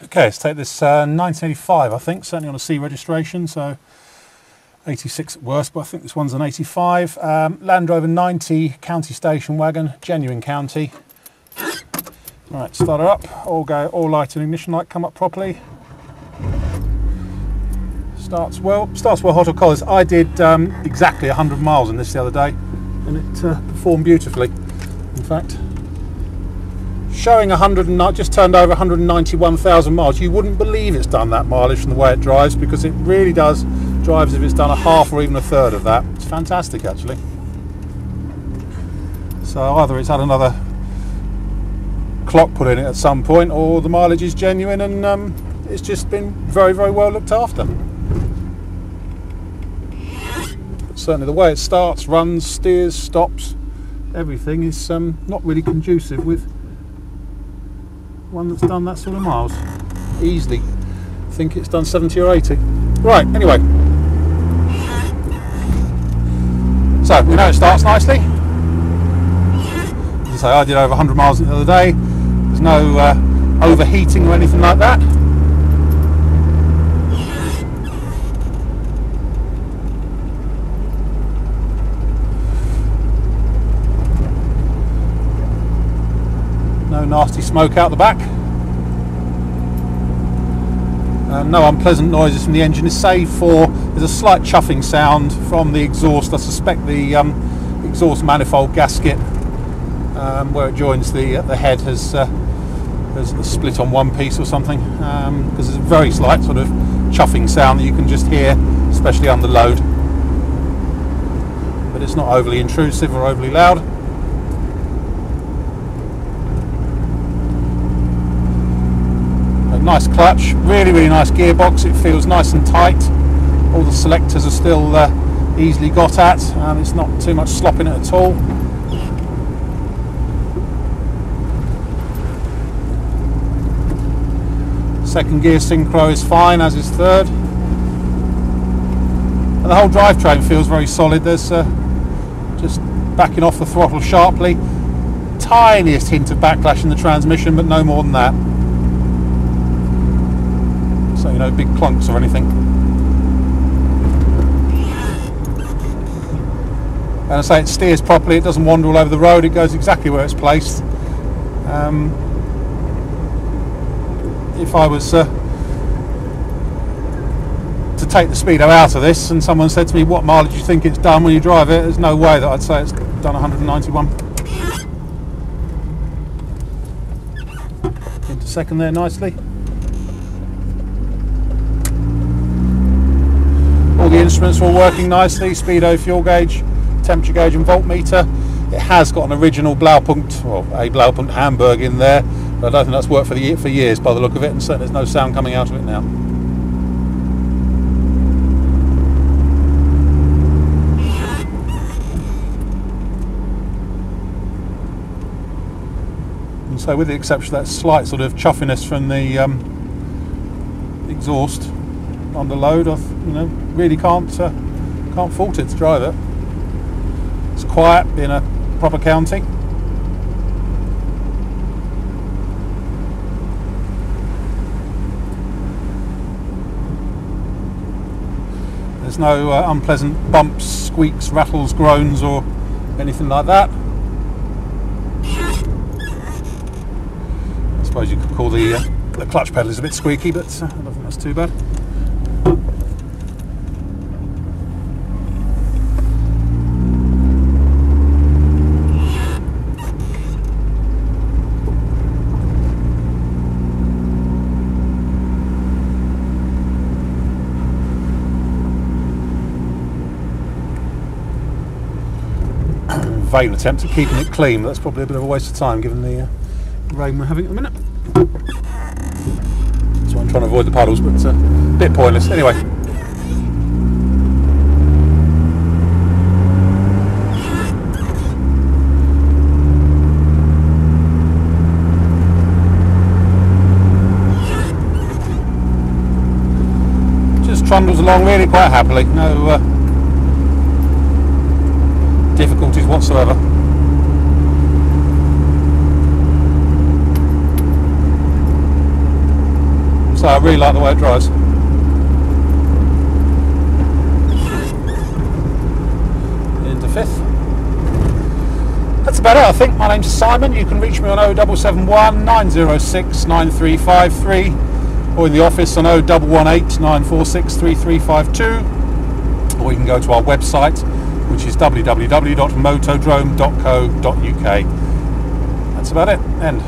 Okay, let's take this 1985, I think, certainly on a C registration, so 86 at worst, but I think this one's an 85. Land Rover 90 county station wagon, genuine county. Right, start her up, all light and ignition light come up properly. Starts well hot or cold. I did exactly 100 miles in this the other day, and it performed beautifully, in fact. Showing just turned over 191,000 miles. You wouldn't believe it's done that mileage from the way it drives, because it really does drive as if it's done a half or even a third of that. It's fantastic, actually. So either it's had another clock put in it at some point, or the mileage is genuine and it's just been very, very well looked after. But certainly the way it starts, runs, steers, stops, everything is not really conducive with one that's done that sort of miles. Easily think it's done 70 or 80. Right, anyway. So we know it starts nicely. As I say, I did over 100 miles the other day. There's no overheating or anything like that. No nasty smoke out the back. No unpleasant noises from the engine, save for there's a slight chuffing sound from the exhaust. I suspect the exhaust manifold gasket where it joins the head has split on one piece or something, because there's a very slight sort of chuffing sound that you can just hear, especially under load. But it's not overly intrusive or overly loud. Nice clutch, really, really nice gearbox. It feels nice and tight. All the selectors are still easily got at. It's not too much slop in it at all. Second gear synchro is fine, as is third. And the whole drivetrain feels very solid. There's just backing off the throttle sharply. Tiniest hint of backlash in the transmission, but no more than that. So, you know, big clunks or anything. And I say it steers properly, it doesn't wander all over the road, it goes exactly where it's placed. If I was to take the speedo out of this and someone said to me, what mileage do you think it's done when you drive it, there's no way that I'd say it's done 191. Into second there nicely. All the instruments are all working nicely, speedo, fuel gauge, temperature gauge and voltmeter. It has got an original Blaupunkt, or a Blaupunkt Hamburg in there, but I don't think that's worked for years by the look of it, and certainly there's no sound coming out of it now. And so with the exception of that slight sort of chuffiness from the exhaust under load, really can't fault it to drive it. It's quiet, being a proper county. There's no unpleasant bumps, squeaks, rattles, groans or anything like that. I suppose you could call the clutch pedal is a bit squeaky, but I don't think that's too bad. Vain attempt at keeping it clean, but that's probably a bit of a waste of time given the rain we're having at the minute. So I'm trying to avoid the puddles, but it's a bit pointless. Anyway. Just trundles along really quite happily. No difficulties whatsoever. So I really like the way it drives. Into fifth. That's about it, I think. My name's Simon. You can reach me on 0771 906 9353 or in the office on 0118 946 3352, or you can go to our website, which is www.motodrome.co.uk. That's about it. End.